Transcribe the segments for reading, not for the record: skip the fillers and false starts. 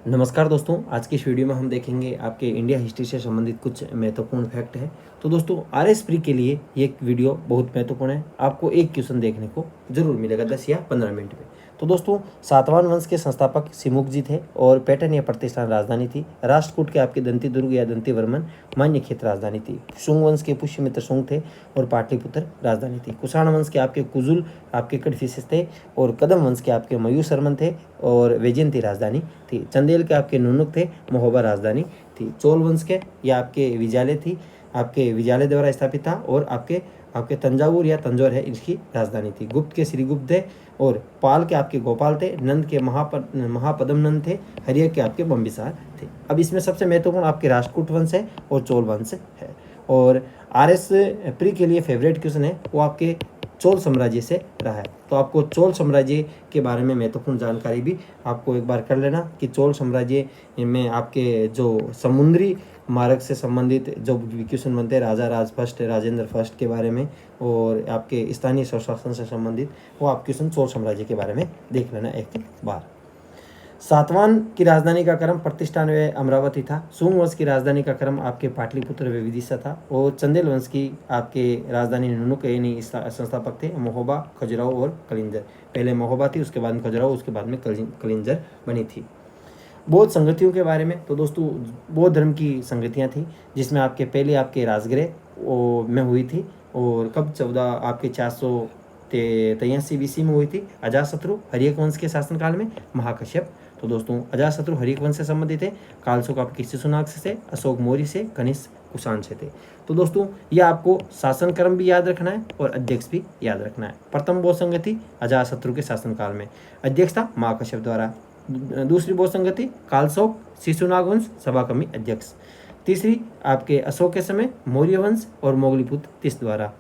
नमस्कार दोस्तों, आज की इस वीडियो में हम देखेंगे आपके इंडिया हिस्ट्री से संबंधित कुछ महत्वपूर्ण फैक्ट है। तो दोस्तों आरएस प्री के लिए ये एक वीडियो बहुत महत्वपूर्ण है। आपको एक क्वेश्चन देखने को जरूर मिलेगा 10 या 15 मिनट में। तो दोस्तों सातवाहन वंश के संस्थापक सिमुकजी थे और पैटर्न या प्रतिष्ठान राजधानी थी। राष्ट्रकूट के आपके दंती दुर्ग या दंती वर्मन मान्य क्षेत्र राजधानी थी। शुंग वंश के पुष्यमित्र शुंग थे और पाटलिपुत्र राजधानी थी। कुषाण वंश के आपके कुजुल आपके कड़फिसेस थे और कदम वंश के आपके मयूर शर्मन थे और वैजयंती राजधानी थी। चंदेल के आपके नुनुक थे, महोबा राजधानी थी। चोल वंश के या आपके विजाले थी, आपके विजाले द्वारा स्थापित था और आपके आपके तंजावुर या तंजौर है इसकी राजधानी थी। गुप्त के श्रीगुप्त थे और पाल के आपके गोपाल थे। नंद के महापदम नंद थे। हरियर के आपके बम्बिसार थे। अब इसमें सबसे महत्वपूर्ण आपके राष्ट्रकूट वंश है और चोल वंश है। और आरएस प्री के लिए फेवरेट क्वेश्चन है वो आपके चोल साम्राज्य से रहा है। तो आपको चोल साम्राज्य के बारे में महत्वपूर्ण जानकारी भी आपको एक बार कर लेना कि चोल साम्राज्य में आपके जो समुद्री मार्ग से संबंधित जो क्वेश्चन बनते हैं, राजा राज फर्स्ट, राजेंद्र फर्स्ट के बारे में और आपके स्थानीय स्वशासन से संबंधित वो आप क्वेश्चन चोल साम्राज्य के बारे में देख लेना एक बार। सातवाहन की राजधानी का क्रम प्रतिष्ठान व अमरावती था। शुंग वंश की राजधानी का क्रम आपके पाटलिपुत्र व विदिशा था और चंदेल वंश की आपके राजधानी नुनुक यानी संस्थापक थे महोबा, खजुराहो और कलिंजर। पहले महोबा थी, उसके बाद में खजुराहो, उसके बाद में कलिंजर बनी थी। बौद्ध संगतियों के बारे में तो दोस्तों बौद्ध धर्म की संगतियाँ थी जिसमें आपके पहले आपके राजगृह में हुई थी और कब 14 आपके 483 BC में हुई थी। अजातशत्रु हर्यक वंश के शासनकाल में महाकश्यप। तो दोस्तों अजातशत्रु हर्यक वंश से संबंधित है। कालशोक आपके शिशुनाग से, अशोक मौर्य से, कनिष्क कुषाण से थे। तो दोस्तों यह आपको शासन क्रम भी याद रखना है और अध्यक्ष भी याद रखना है। प्रथम बौद्ध संगति अजातशत्रु के शासनकाल में अध्यक्ष था महाकश्यप द्वारा। दूसरी बौद्ध संगति कालशोक शिशुनाग वंश सभाकर्मी अध्यक्ष। तीसरी आपके अशोक के समय मौर्य वंश और मोगलीपुत्र तीस द्वारा।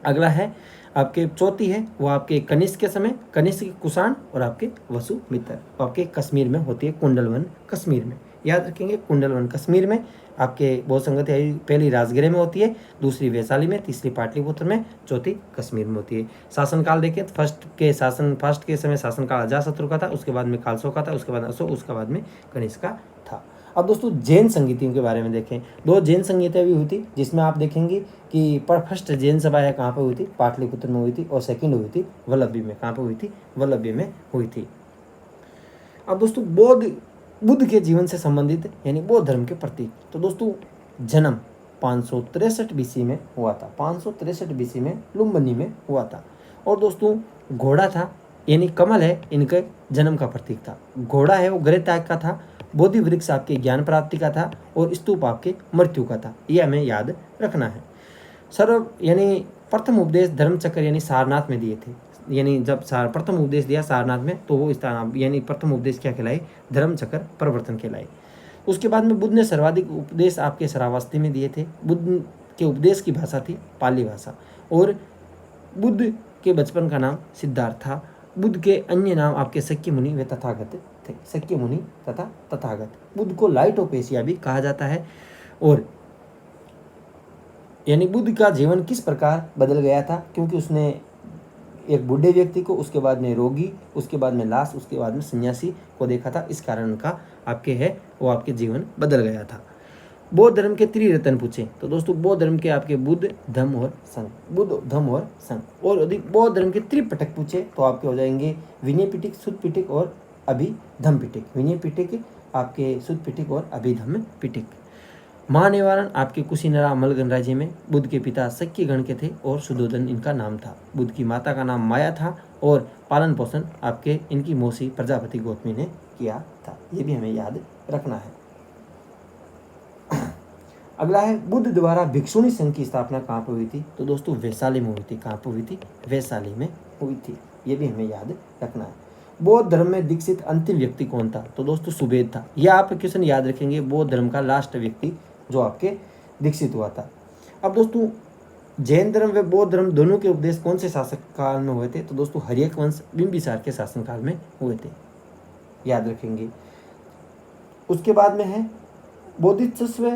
अगला है आपके चौथी है वो आपके कनिष्क के समय कनिष्क कुषाण और आपके वसुमित्र आपके कश्मीर में होती है। कुंडलवन कश्मीर में याद रखेंगे। कुंडलवन कश्मीर में आपके बौद्ध संगति पहली राजगृह में होती है, दूसरी वैशाली में, तीसरी पाटलिपुत्र में, चौथी कश्मीर में होती है। शासनकाल देखें तो फर्स्ट के समय शासनकाल अजातशत्रु का था, उसके बाद में कालशोक का था, उसके बाद अशोक, उसके बाद में कनिष्क का था। अब दोस्तों जैन संगीतियों के बारे में देखें। दो जैन संगीतें भी हुई थी जिसमें आप देखेंगे कि फर्स्ट जैन सभा है कहाँ पर हुई थी, पाटलिपुत्र में हुई थी और सेकंड हुई थी वल्लभी में। कहाँ पर हुई थी? वल्लभी में हुई थी। अब दोस्तों बुद्ध के जीवन से संबंधित यानी बौद्ध धर्म के प्रतीक। तो दोस्तों जन्म 563 BC में हुआ था। 563 BC में लुम्बिनी में हुआ था। और दोस्तों घोड़ा था यानी कमल है इनके जन्म का प्रतीक था। घोड़ा है वो गृह त्याग का था। बोधि वृक्ष आपके ज्ञान प्राप्ति का था और स्तूप आपके मृत्यु का था। ये हमें याद रखना है। सर्व यानी प्रथम उपदेश धर्मचक्र यानी सारनाथ में दिए थे। यानी जब प्रथम उपदेश दिया सारनाथ में तो वो स्थान यानी प्रथम उपदेश क्या कहलाए? धर्मचक्र प्रवर्तन कहलाए। उसके बाद में बुद्ध ने सर्वाधिक उपदेश आपके श्रावस्ती में दिए थे। बुद्ध के उपदेश की भाषा थी पाली भाषा और बुद्ध के बचपन का नाम सिद्धार्थ था। बुद्ध के अन्य नाम आपके शक्य मुनि व तथागत थे। शक्य मुनि तथा तथागत। बुद्ध को लाइट ऑफ एशिया भी कहा जाता है। और यानी बुद्ध का जीवन किस प्रकार बदल गया था क्योंकि उसने एक बूढ़े व्यक्ति को, उसके बाद में रोगी, उसके बाद में लाश, उसके बाद में सन्यासी को देखा था। इस कारण का आपके है वो आपके जीवन बदल गया था। बौद्ध धर्म के त्रिरत्न पूछे तो दोस्तों बौद्ध धर्म के आपके बुद्ध, धम्म और संघ। बुद्ध, धम्म और संघ। और अधिक बौद्ध धर्म के त्रिपिटक पूछे तो आपके हो जाएंगे विनय पिटक, सुत्त पिटक और अभिधम्म पिटक। विनय पिटक आपके, सुत्त पिटक और अभिधम्म पिटक। महानिवारण आपके कुशीनरा मल राज्य में। बुद्ध के पिता शक्य गण के थे और सुधोधन इनका नाम था। बुद्ध की माता का नाम माया था और पालन पोषण आपके इनकी मौसी प्रजापति गौतमी ने किया था। ये भी हमें याद रखना है। अगला है बुद्ध द्वारा भिक्षुणी संघ की स्थापना कहाँ पर हुई थी? तो दोस्तों वैशाली में हुई थी। कहाँ पर हुई थी? वैशाली में हुई थी। ये भी हमें याद रखना है। बौद्ध धर्म में दीक्षित अंतिम व्यक्ति कौन था? तो दोस्तों सुबेद था। यह आप क्वेश्चन याद रखेंगे। बौद्ध धर्म का लास्ट व्यक्ति जो आपके दीक्षित हुआ था। अब दोस्तों जैन धर्म व बौद्ध धर्म दोनों के उपदेश कौन से शासक काल में हुए थे? तो दोस्तों हर्यक वंश बिंबिसार के शासनकाल में हुए थे। याद रखेंगे। उसके बाद में है बोधिसत्व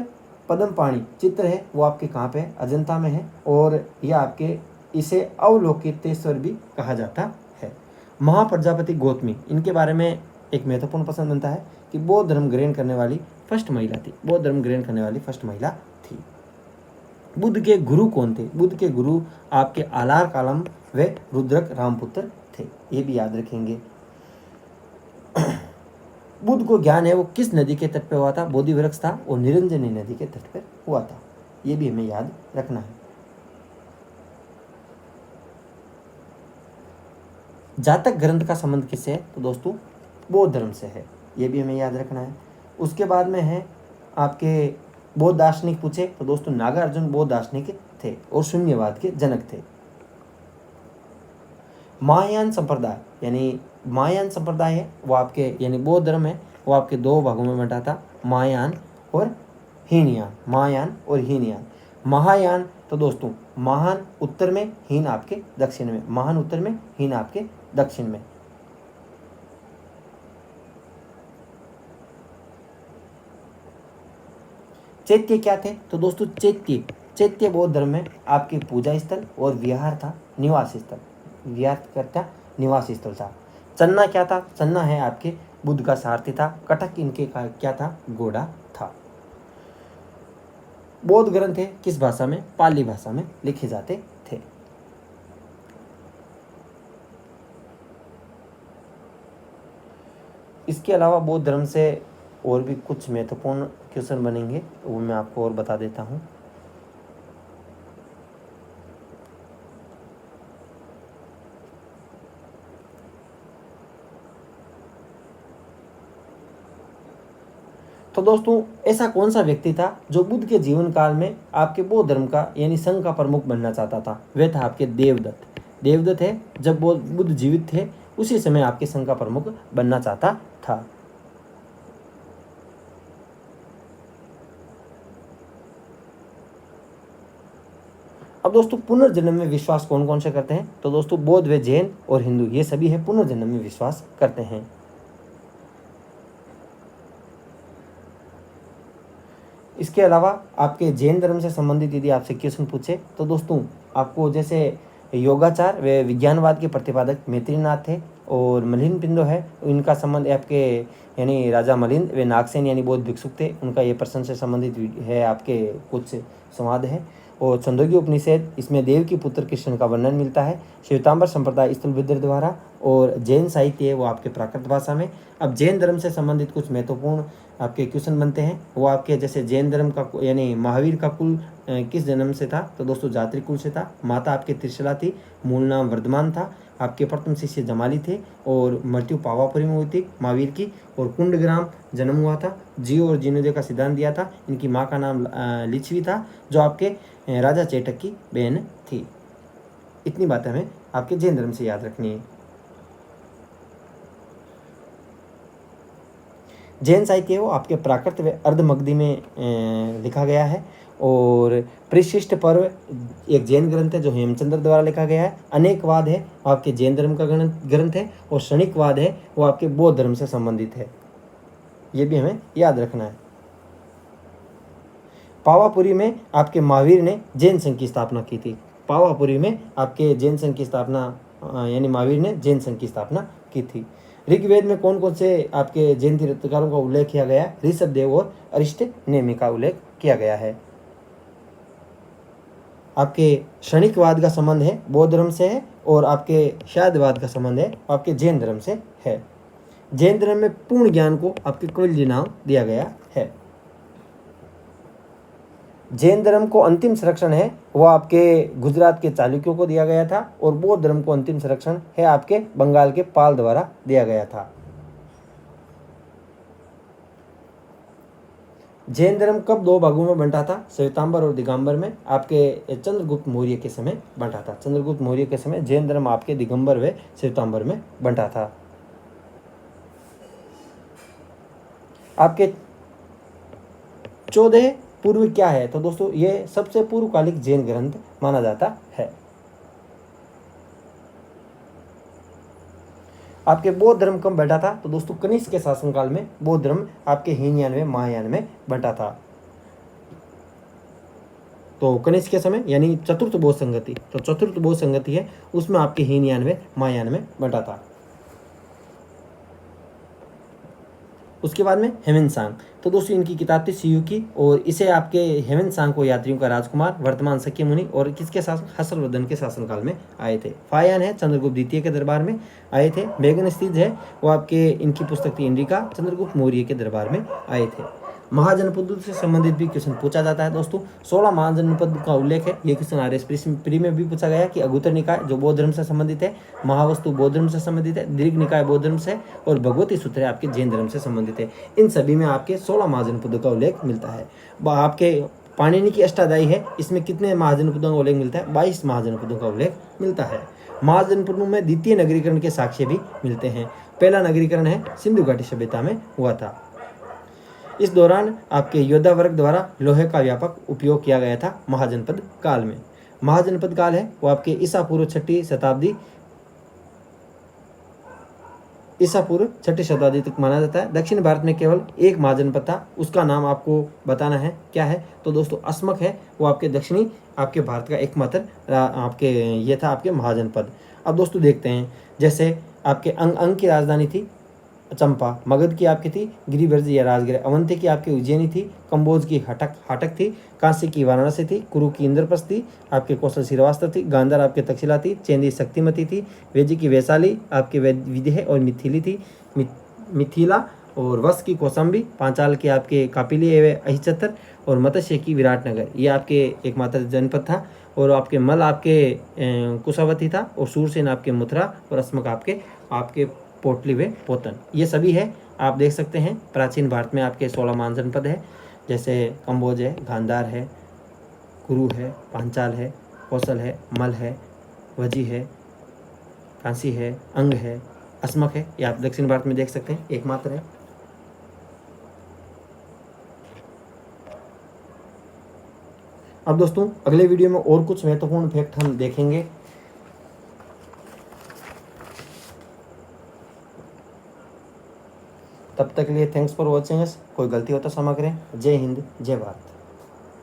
पद्मपाणि चित्र है वो आपके कहाँ पे? अजंता में है और यह आपके इसे अवलोकितेश्वर भी कहा जाता है। महाप्रजापति गौतमी इनके बारे में एक महत्वपूर्ण प्रश्न बनता है कि बौद्ध धर्म ग्रहण करने वाली फर्स्ट महिला थी, बौद्ध धर्म ग्रहण करने वाली फर्स्ट महिला थी। बुद्ध के गुरु कौन थे? बुद्ध के गुरु आपके आलार कालम व रुद्रक रामपुत्र थे, ये भी याद रखेंगे। बुद्ध को ज्ञान है वो किस नदी के तट पर हुआ था? बोधि वृक्ष था और निरंजनी नदी के तट पर हुआ था, ये भी हमें याद रखना है। जातक ग्रंथ का संबंध किससे है? तो दोस्तों बौद्ध धर्म से है, ये भी हमें याद रखना है। उसके बाद में है आपके बौद्ध दार्शनिक पूछे तो दोस्तों नागार्जुन बौद्ध दार्शनिक थे और शून्यवाद के जनक थे। महायान संप्रदाय यानी महायान संप्रदाय है वो आपके यानी बौद्ध धर्म है वो आपके दो भागों में बंटा था, महायान और हीनयान। महायान और हीनयान। महायान तो दोस्तों महान उत्तर में, हीन आपके दक्षिण में। महान उत्तर में, हीन आपके दक्षिण में। चैत्य क्या थे? तो दोस्तों चैत्य बौद्ध धर्म में आपके पूजा स्थल और विहार था, निवास स्थल। विहार करता निवास स्थल था। चन्ना क्या था? चन्ना है आपके बुद्ध का सारथी था। कटक इनके का क्या था? घोड़ा था। बौद्ध ग्रंथ है किस भाषा में? पाली भाषा में लिखे जाते थे। इसके अलावा बौद्ध धर्म से और भी कुछ महत्वपूर्ण क्वेश्चन बनेंगे, वो मैं आपको और बता देता हूँ। तो दोस्तों ऐसा कौन सा व्यक्ति था जो बुद्ध के जीवन काल में आपके बौद्ध धर्म का यानी संघ का प्रमुख बनना चाहता था? वह था आपके देवदत्त। देवदत्त है जब बुद्ध जीवित थे उसी समय आपके संघ का प्रमुख बनना चाहता था। अब दोस्तों पुनर्जन्म में विश्वास कौन कौन से करते हैं? तो दोस्तों बौद्ध व जैन और हिंदू ये सभी है पुनर्जन्म में विश्वास करते हैं। इसके अलावा आपके जैन धर्म से संबंधित यदि आपसे क्वेश्चन पूछे तो दोस्तों आपको जैसे योगाचार व विज्ञानवाद के प्रतिपादक मैत्रीनाथ थे और मलिन पिंडो है, इनका संबंध आपके यानी राजा मलिन व नागसेन यानी बौद्ध भिक्षुक थे, उनका ये प्रश्न से संबंधित है आपके कुछ संवाद है। और छंदोग्य उपनिषद इसमें देव की पुत्र कृष्ण का वर्णन मिलता है। श्वेतांबर संप्रदाय स्थलभद्र द्वारा और जैन साहित्य है वो आपके प्राकृत भाषा में। अब जैन धर्म से संबंधित कुछ महत्वपूर्ण आपके क्वेश्चन बनते हैं, वो आपके जैसे जैन धर्म का यानी महावीर का कुल किस जन्म से था? तो दोस्तों जात्री कुल से था। माता आपके त्रिशला थी, मूल नाम वर्धमान था। आपके प्रथम शिष्य जमाली थे और मृत्यु पावापुरी में हुई थी महावीर की। और कुंडग्राम जन्म हुआ था। जियो और जिनोदय का सिद्धांत दिया था। इनकी माँ का नाम लिच्छवी था जो आपके राजा चेटक की बहन थी। इतनी बातें हमें आपके जैन धर्म से याद रखनी है। जैन साहित्य वो आपके प्राकृत व अर्धमगधी में लिखा गया है। और परिशिष्ट पर्व एक जैन ग्रंथ है जो हेमचंद्र द्वारा लिखा गया है। अनेकवाद है वो आपके जैन धर्म का ग्रंथ है। और क्षणिकवाद है वो आपके बौद्ध धर्म से संबंधित है, ये भी हमें याद रखना है। पावापुरी में आपके महावीर ने जैन संघ की स्थापना की थी। पावापुरी में आपके जैन संघ की स्थापना यानी महावीर ने जैन संघ की स्थापना की थी। ऋग्वेद में कौन कौन से आपके जैन तीर्थंकरों का उल्लेख किया गया है? ऋषभदेव और अरिष्टनेमि का उल्लेख किया गया है। आपके क्षणिकवाद का संबंध है बौद्ध धर्म से है और आपके शायदवाद का संबंध है आपके जैन धर्म से है। जैन धर्म में पूर्ण ज्ञान को आपके कौलिल्य नाम दिया गया है। जैन धर्म को अंतिम संरक्षण है वो आपके गुजरात के चालुक्यों को दिया गया था। और बौद्ध धर्म को अंतिम संरक्षण है आपके बंगाल के पाल द्वारा दिया गया था। जैन धर्म कब दो भागों में बंटा था? श्वेतांबर और दिगंबर में आपके चंद्रगुप्त मौर्य के समय बंटा था। चंद्रगुप्त मौर्य के समय जैन धर्म आपके दिगंबर व श्वेतांबर में बंटा था। आपके 14 पूर्व क्या है? तो दोस्तों ये सबसे पूर्वकालिक जैन ग्रंथ माना जाता है। आपके बौद्ध धर्म कब बैठा था? तो दोस्तों कनिष्क के शासनकाल में बौद्ध धर्म आपके हीनयान में महायान में बंटा था। तो कनिष्क के समय यानी चतुर्थ बौद्ध संगति, तो चतुर्थ बौद्ध संगति है उसमें आपके हीनयान में महायान में बंटा था। उसके बाद में हेमंत सांग, तो दोस्तों इनकी किताब थी सीयू की, और इसे आपके हेमंत सांग को यात्रियों का राजकुमार, वर्तमान शक्य मुनि और किसके शासन, हर्षवर्धन के शासनकाल में आए थे। फायान है चंद्रगुप्त द्वितीय के दरबार में आए थे। मेगनस्तीज है वो आपके इनकी पुस्तक थी इंडिका, चंद्रगुप्त मौर्य के दरबार में आए थे। महाजनपदों से संबंधित भी क्वेश्चन पूछा जाता है दोस्तों। 16 महाजनपद का उल्लेख है, ये क्वेश्चन आरएस प्री में भी पूछा गया कि अगुतर निकाय जो बौद्ध धर्म से संबंधित है, महावस्तु बौद्ध धर्म से संबंधित है, दीर्घ निकाय बौद्ध धर्म से, और भगवती सूत्र है आपके जैन धर्म से संबंधित है। इन सभी में आपके 16 महाजनपदों का उल्लेख मिलता है। आपके पाणिनि की अष्टाध्यायी है, इसमें कितने महाजनपदों का उल्लेख मिलता है, 22 महाजनपदों का उल्लेख मिलता है। महाजनपदों में द्वितीय नगरीकरण के साक्ष्य भी मिलते हैं। पहला नगरीकरण है सिंधु घाटी सभ्यता में हुआ था। इस दौरान आपके योद्धा वर्ग द्वारा लोहे का व्यापक उपयोग किया गया था महाजनपद काल में। महाजनपद काल है वो आपके ईसा पूर्व छठी शताब्दी तक माना जाता है। दक्षिण भारत में केवल एक महाजनपद था, उसका नाम आपको बताना है क्या है, तो दोस्तों अस्मक है वो आपके दक्षिणी आपके भारत का एकमात्र आपके ये था आपके महाजनपद। अब दोस्तों देखते हैं, जैसे आपके अंग की राजधानी थी चंपा, मगध की आपकी थी गिरिवर्ज या राजगृह, अवंती की आपकी उज्जैनी थी, कंबोज की हाटक थी, कांसी की वाराणसी थी, कुरु की इंद्रप्रस्थ थी, आपके कौशल श्रीवास्तव थी, गांधार आपके तक्षशिला थी, चेंदी शक्तिमती थी, वेजी की वैशाली आपके विदेह और मिथिली थी, मिथिला, और वश की कौशाम्बी, पांचाल के आपके कापिली एवं अहिचतर, और मत्स्य की विराटनगर, ये आपके एकमात्र जनपद था। और आपके मल आपके कुशावती था, और सूरसेन आपके मथुरा, और अस्मक आपके पोटली व पोतन, ये सभी है। आप देख सकते हैं प्राचीन भारत में आपके 16 महाजनपद है, जैसे कंबोज है, गांधार है, कुरु है, पांचाल है, कौशल है, मल है, वजी है, कांसी है, अंग है, अस्मक है, ये आप दक्षिण भारत में देख सकते हैं एकमात्र है। अब दोस्तों अगले वीडियो में और कुछ महत्वपूर्ण फैक्ट हम देखेंगे। तब तक के लिए थैंक्स फॉर वॉचिंग अस। कोई गलती हो तो क्षमा करें। जय हिंद, जय भारत।